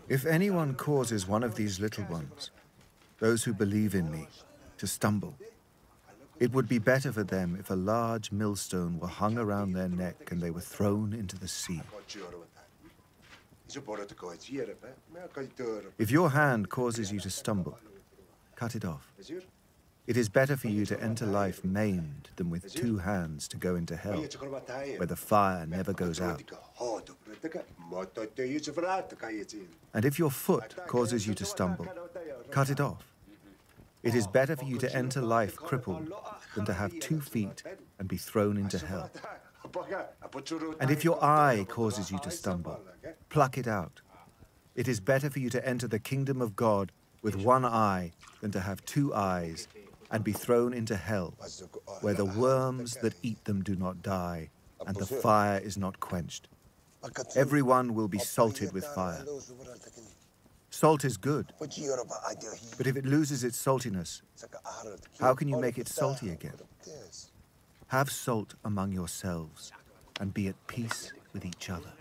If anyone causes one of these little ones, those who believe in me, to stumble, it would be better for them if a large millstone were hung around their neck and they were thrown into the sea. If your hand causes you to stumble, cut it off. It is better for you to enter life maimed than with 2 hands to go into hell, where the fire never goes out. And if your foot causes you to stumble, cut it off. It is better for you to enter life crippled than to have 2 feet and be thrown into hell. And if your eye causes you to stumble, pluck it out. It is better for you to enter the kingdom of God with 1 eye than to have 2 eyes and be thrown into hell, where the worms that eat them do not die, and the fire is not quenched. Everyone will be salted with fire. Salt is good, but if it loses its saltiness, how can you make it salty again? Have salt among yourselves, and be at peace with each other.